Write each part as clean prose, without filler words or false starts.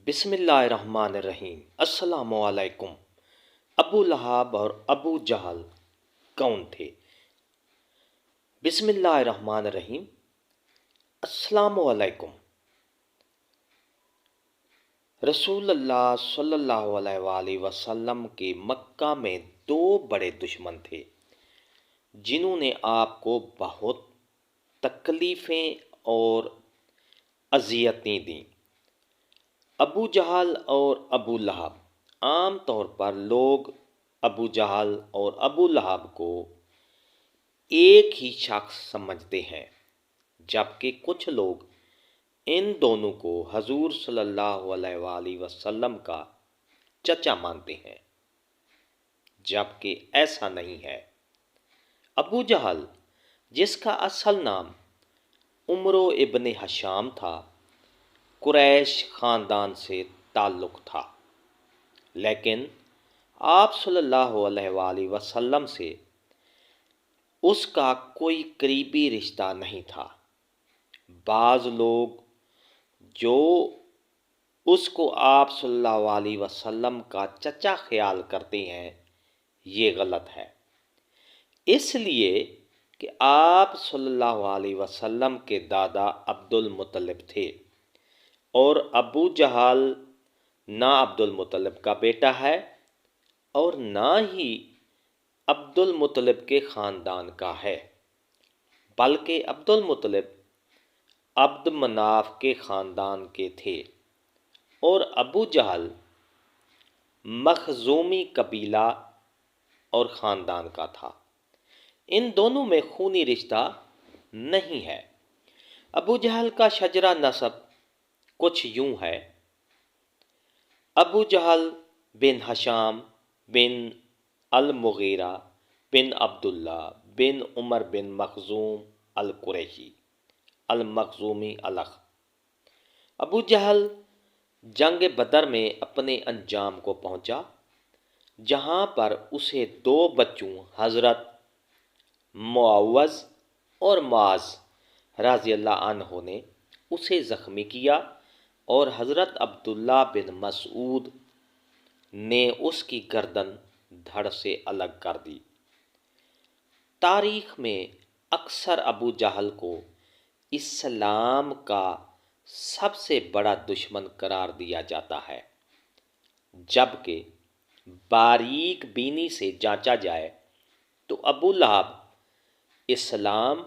بسم اللہ الرحمن الرحیم۔ السلام علیکم۔ ابو لہب اور ابو جہل کون تھے؟ بسم اللہ الرحمن الرحیم۔ السلام علیکم۔ رسول اللہ صلی اللہ علیہ وآلہ وسلم کے مکہ میں دو بڑے دشمن تھے جنہوں نے آپ کو بہت تکلیفیں اور اذیتیں دیں۔ ابو جہل اور ابو لہب۔ عام طور پر لوگ ابو جہل اور ابو لہب کو ایک ہی شخص سمجھتے ہیں، جبکہ کچھ لوگ ان دونوں کو حضور صلی اللہ علیہ وآلہ وسلم کا چچا مانتے ہیں، جبکہ ایسا نہیں ہے۔ ابو جہل، جس کا اصل نام عمرو ابن ہشام تھا، قریش خاندان سے تعلق تھا، لیکن آپ صلی اللہ علیہ وآلہ وسلم سے اس کا کوئی قریبی رشتہ نہیں تھا۔ بعض لوگ جو اس کو آپ صلی اللہ علیہ وسلم کا چچا خیال کرتے ہیں، یہ غلط ہے، اس لیے کہ آپ صلی اللہ علیہ وسلم کے دادا عبد المطلب تھے، اور ابو جہل نہ عبد المطلب کا بیٹا ہے اور نہ ہی عبد المطلب کے خاندان کا ہے، بلکہ عبد المطلب عبد مناف کے خاندان کے تھے اور ابو جہل مخزومی قبیلہ اور خاندان کا تھا۔ ان دونوں میں خونی رشتہ نہیں ہے۔ ابو جہل کا شجرہ نسب کچھ یوں ہے: ابو جہل بن ہشام بن المغیرہ بن عبداللہ بن عمر بن مخزوم القریشی المخزومی الخ۔ ابو جہل جنگ بدر میں اپنے انجام کو پہنچا، جہاں پر اسے دو بچوں حضرت معوذ اور معاذ رضی اللہ عنہ نے اسے زخمی کیا اور حضرت عبداللہ بن مسعود نے اس کی گردن دھڑ سے الگ کر دی۔ تاریخ میں اکثر ابو جہل کو اسلام کا سب سے بڑا دشمن قرار دیا جاتا ہے، جبکہ باریک بینی سے جانچا جائے تو ابو لہب اسلام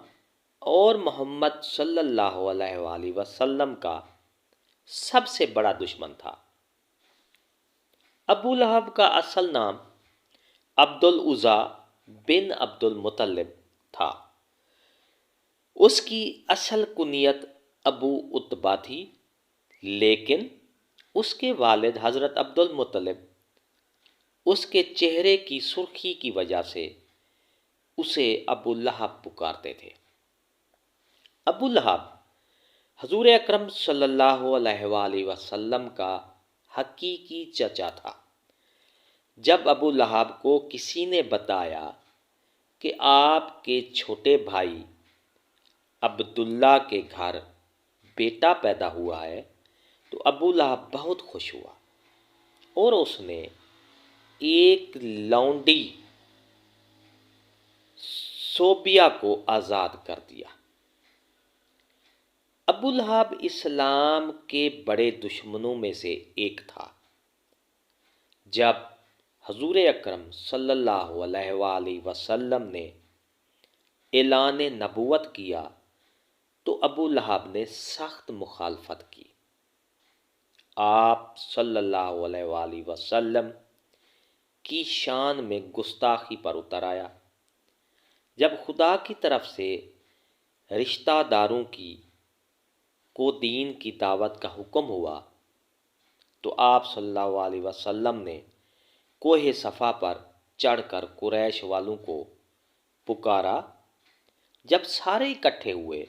اور محمد صلی اللہ علیہ وآلہ وسلم کا سب سے بڑا دشمن تھا۔ ابو لہب کا اصل نام عبد العزیٰ بن عبد المطلب تھا۔ اس کی اصل کنیت ابو عتبہ تھی، لیکن اس کے والد حضرت عبد المطلب اس کے چہرے کی سرخی کی وجہ سے اسے ابو لہب پکارتے تھے۔ ابو لہب حضور اکرم صلی اللہ علیہ وآلہ وسلم کا حقیقی چچا تھا۔ جب ابو لہب کو کسی نے بتایا کہ آپ کے چھوٹے بھائی عبداللہ کے گھر بیٹا پیدا ہوا ہے تو ابو لہب بہت خوش ہوا اور اس نے ایک لونڈی صوبیہ کو آزاد کر دیا۔ ابو لہب اسلام کے بڑے دشمنوں میں سے ایک تھا۔ جب حضور اکرم صلی اللہ علیہ وآلہ وسلم نے اعلان نبوت کیا تو ابو لہب نے سخت مخالفت کی۔ آپ صلی اللہ علیہ وآلہ وسلم کی شان میں گستاخی پر اتر آیا۔ جب خدا کی طرف سے رشتہ داروں کو دین کی دعوت کا حکم ہوا تو آپ صلی اللہ علیہ وسلم نے کوہ صفا پر چڑھ کر قریش والوں کو پکارا۔ جب سارے اکٹھے ہوئے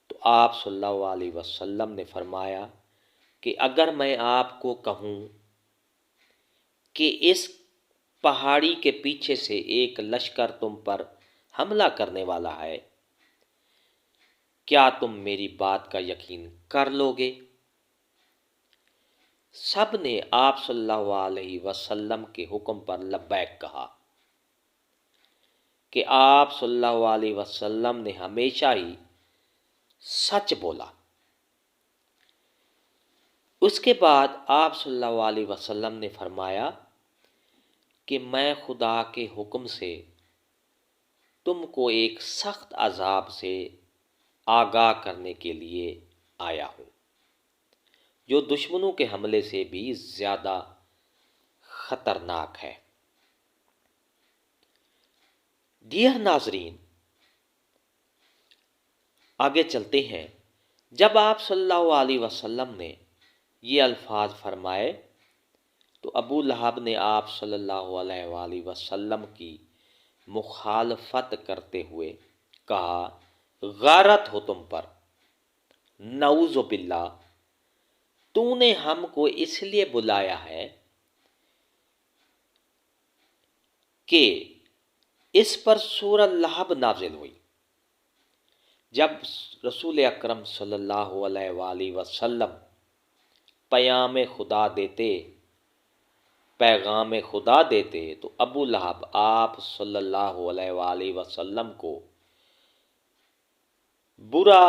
تو آپ صلی اللہ علیہ وسلم نے فرمایا کہ اگر میں آپ کو کہوں کہ اس پہاڑی کے پیچھے سے ایک لشکر تم پر حملہ کرنے والا ہے، کیا تم میری بات کا یقین کر لو گے؟ سب نے آپ صلی اللہ علیہ وسلم کے حکم پر لبیک کہا کہ آپ صلی اللہ علیہ وسلم نے ہمیشہ ہی سچ بولا۔ اس کے بعد آپ صلی اللہ علیہ وسلم نے فرمایا کہ میں خدا کے حکم سے تم کو ایک سخت عذاب سے آگاہ کرنے کے لیے آیا ہوں، جو دشمنوں کے حملے سے بھی زیادہ خطرناک ہے۔ ڈیئر ناظرین، آگے چلتے ہیں۔ جب آپ صلی اللہ علیہ وسلم نے یہ الفاظ فرمائے تو ابو لہب نے آپ صلی اللہ علیہ وآلہ وسلم کی مخالفت کرتے ہوئے کہا، غارت ہو تم پر، نعوذ باللہ، تو نے ہم کو اس لیے بلایا ہے کہ اس پر سورہ لہب نازل ہوئی۔ جب رسول اکرم صلی اللہ علیہ وآلہ وسلم پیغام خدا دیتے تو ابو لہب آپ صلی اللہ علیہ وآلہ وسلم کو برا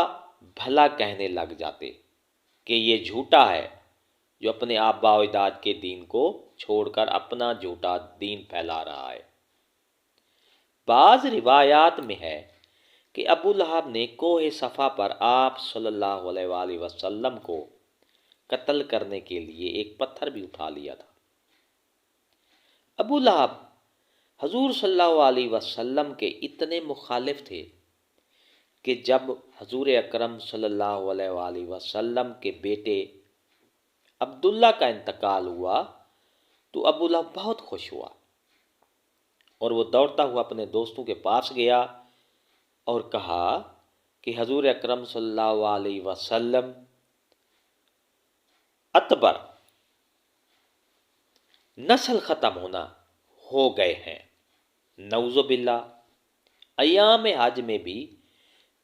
بھلا کہنے لگ جاتے کہ یہ جھوٹا ہے جو اپنے آباء و اجداد کے دین کو چھوڑ کر اپنا جھوٹا دین پھیلا رہا ہے۔ بعض روایات میں ہے کہ ابو لہب نے کوہ صفا پر آپ صلی اللہ علیہ وآلہ وسلم کو قتل کرنے کے لیے ایک پتھر بھی اٹھا لیا تھا۔ ابو لہب حضور صلی اللہ علیہ وسلم کے اتنے مخالف تھے کہ جب حضور اکرم صلی اللہ علیہ وآلہ وسلم کے بیٹے عبداللہ کا انتقال ہوا تو ابو لہب بہت خوش ہوا اور وہ دوڑتا ہوا اپنے دوستوں کے پاس گیا اور کہا کہ حضور اکرم صلی اللہ علیہ وسلم اتبر نسل ختم ہونا ہو گئے ہیں، نعوذ باللہ۔ ایام حج میں بھی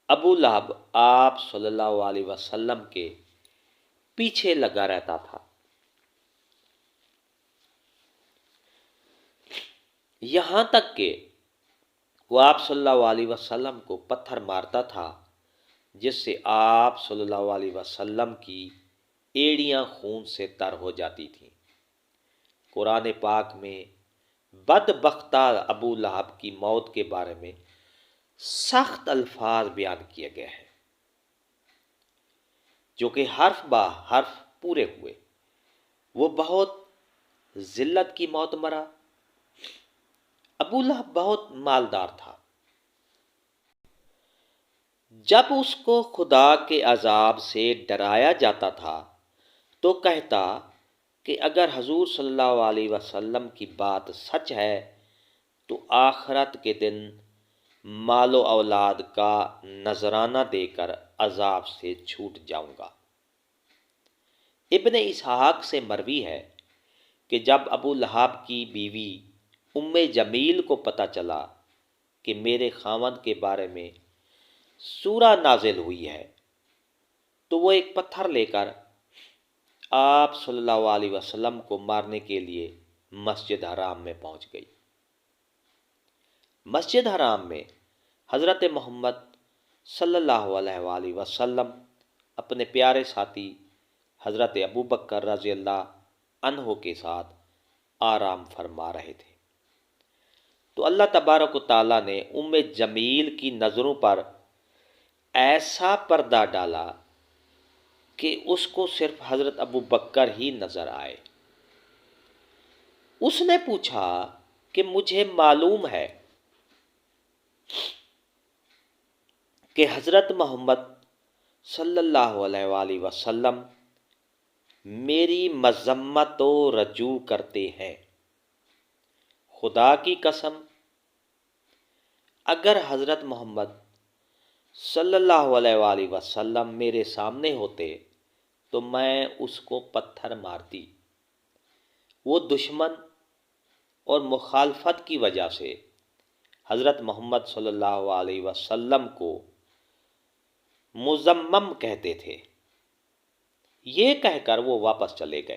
ابو لہب آپ صلی اللہ علیہ وسلم کے پیچھے لگا رہتا تھا۔ یہاں تک کہ وہ آپ صلی اللہ علیہ وسلم کو پتھر مارتا تھا جس سے آپ صلی اللہ علیہ وسلم کی ایڑیاں خون سے تر ہو جاتی تھیں۔ قرآن پاک میں بدبختہ ابو لہب کی موت کے بارے میں سخت الفاظ بیان کیے گئے ہیں جو کہ حرف با حرف پورے ہوئے۔ وہ بہت ذلت کی موت مرا۔ ابو لہب بہت مالدار تھا۔ جب اس کو خدا کے عذاب سے ڈرایا جاتا تھا تو کہتا کہ اگر حضور صلی اللہ علیہ وسلم کی بات سچ ہے تو آخرت کے دن مال و اولاد کا نذرانہ دے کر عذاب سے چھوٹ جاؤں گا۔ ابن اسحاق سے مروی ہے کہ جب ابو لہب کی بیوی ام جمیل کو پتہ چلا کہ میرے خاوند کے بارے میں سورہ نازل ہوئی ہے تو وہ ایک پتھر لے کر آپ صلی اللہ علیہ وسلم کو مارنے کے لیے مسجد حرام میں پہنچ گئی۔ مسجد حرام میں حضرت محمد صلی اللہ علیہ وآلہ وسلم اپنے پیارے ساتھی حضرت ابوبکر رضی اللہ عنہ کے ساتھ آرام فرما رہے تھے تو اللہ تبارک و تعالیٰ نے ام جمیل کی نظروں پر ایسا پردہ ڈالا کہ اس کو صرف حضرت ابوبکر ہی نظر آئے۔ اس نے پوچھا کہ مجھے معلوم ہے کہ حضرت محمد صلی اللہ علیہ وآلہ وسلم میری مذمت و رجوع کرتے ہیں۔ خدا کی قسم اگر حضرت محمد صلی اللہ علیہ وآلہ وسلم میرے سامنے ہوتے تو میں اس کو پتھر مارتی۔ وہ دشمن اور مخالفت کی وجہ سے حضرت محمد صلی اللہ علیہ وسلم کو مذمم کہتے تھے۔ یہ کہہ کر وہ واپس چلے گئے۔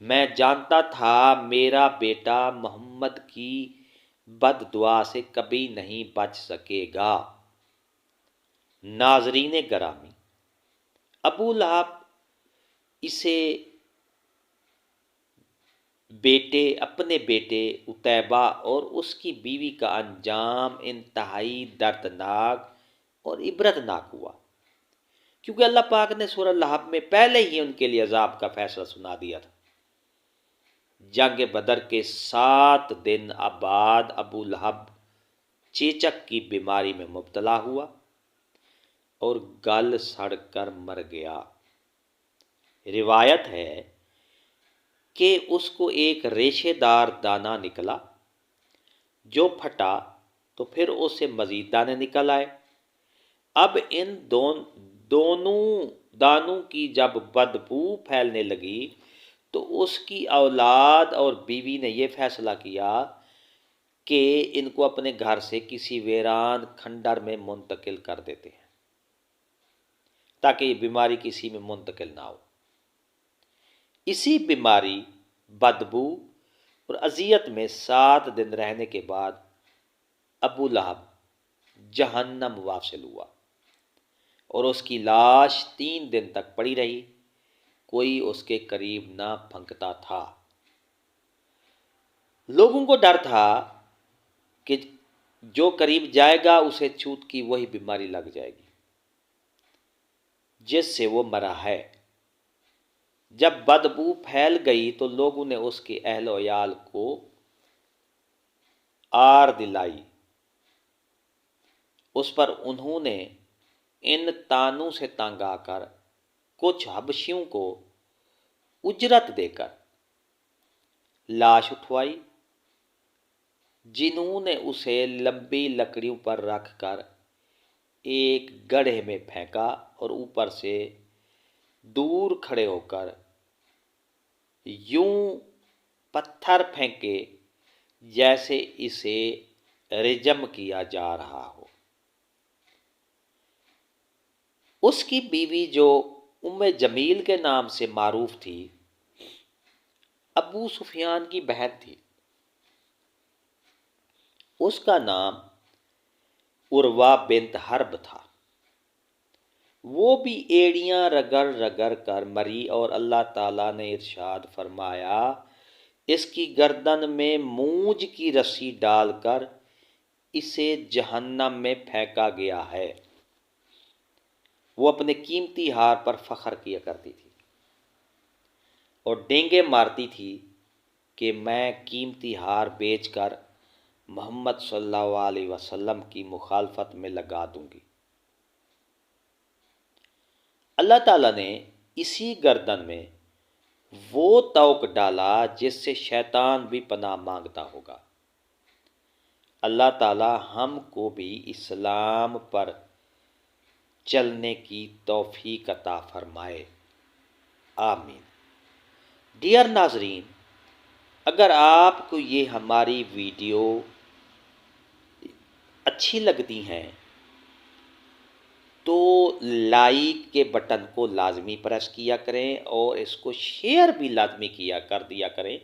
میں جانتا تھا میرا بیٹا محمد کی بد دعا سے کبھی نہیں بچ سکے گا۔ ناظرین گرامی، ابو لہب اسے اپنے بیٹے عتیبہ اور اس کی بیوی کا انجام انتہائی دردناک اور عبرتناک ہوا، کیونکہ اللہ پاک نے سورہ لہب میں پہلے ہی ان کے لیے عذاب کا فیصلہ سنا دیا تھا۔ جنگ بدر کے 7 دن بعد ابو لہب چیچک کی بیماری میں مبتلا ہوا اور گل سڑ کر مر گیا۔ روایت ہے کہ اس کو ایک ریشے دار دانہ نکلا، جو پھٹا تو پھر اس سے مزید دانے نکل آئے۔ اب ان دونوں دانوں کی جب بدبو پھیلنے لگی تو اس کی اولاد اور بیوی نے یہ فیصلہ کیا کہ ان کو اپنے گھر سے کسی ویران کھنڈر میں منتقل کر دیتے ہیں تاکہ یہ بیماری کسی میں منتقل نہ ہو۔ اسی بیماری، بدبو اور اذیت میں 7 دن رہنے کے بعد ابو لہب جہنم واصل ہوا اور اس کی لاش 3 دن تک پڑی رہی، کوئی اس کے قریب نہ پھنکتا تھا۔ لوگوں کو ڈر تھا کہ جو قریب جائے گا اسے چھوت کی وہی بیماری لگ جائے گی جس سے وہ مرا ہے۔ جب بدبو پھیل گئی تو لوگوں نے اس کے اہل و عیال کو آر دلائی، اس پر انہوں نے ان تانوں سے تنگ آ کر کچھ حبشیوں کو اجرت دے کر لاش اٹھوائی، جنہوں نے اسے لمبی لکڑیوں پر رکھ کر ایک گڑھے میں پھینکا اور اوپر سے دور کھڑے ہو کر یوں پتھر پھینکے جیسے اسے رجم کیا جا رہا ہو۔ اس کی بیوی جو ام جمیل کے نام سے معروف تھی، ابو سفیان کی بہن تھی۔ اس کا نام عروہ بنت حرب تھا۔ وہ بھی ایڑیاں رگڑ رگڑ کر مری اور اللہ تعالیٰ نے ارشاد فرمایا، اس کی گردن میں مونج کی رسی ڈال کر اسے جہنم میں پھینکا گیا ہے۔ وہ اپنے قیمتی ہار پر فخر کیا کرتی تھی اور ڈینگے مارتی تھی کہ میں قیمتی ہار بیچ کر محمد صلی اللہ علیہ وسلم کی مخالفت میں لگا دوں گی۔ اللہ تعالیٰ نے اسی گردن میں وہ توق ڈالا جس سے شیطان بھی پناہ مانگتا ہوگا۔ اللہ تعالیٰ ہم کو بھی اسلام پر چلنے کی توفیق عطا فرمائے، آمین۔ ڈیئر ناظرین، اگر آپ کو یہ ہماری ویڈیو اچھی لگتی ہیں تو لائک کے بٹن کو لازمی پریس کیا کریں اور اس کو شیئر بھی لازمی کر دیا کریں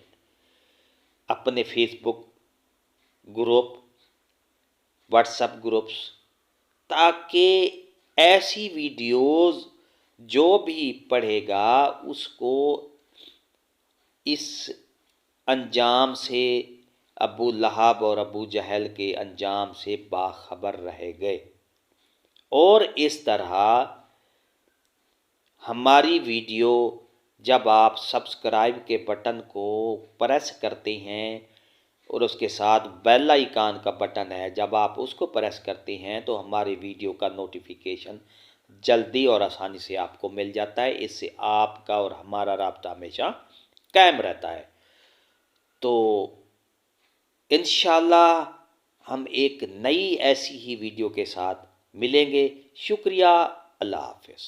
اپنے فیس بک گروپ، واٹس ایپ گروپس، تاکہ ایسی ویڈیوز جو بھی پڑھے گا اس کو اس انجام سے، ابو لہب اور ابو جہل کے انجام سے باخبر رہے گئے۔ اور اس طرح ہماری ویڈیو جب آپ سبسکرائب کے بٹن کو پریس کرتے ہیں اور اس کے ساتھ بیل آئیکن کا بٹن ہے، جب آپ اس کو پریس کرتے ہیں تو ہماری ویڈیو کا نوٹیفیکیشن جلدی اور آسانی سے آپ کو مل جاتا ہے۔ اس سے آپ کا اور ہمارا رابطہ ہمیشہ قائم رہتا ہے۔ تو انشاءاللہ ہم ایک نئی ایسی ہی ویڈیو کے ساتھ ملیں گے۔ شکریہ، اللہ حافظ۔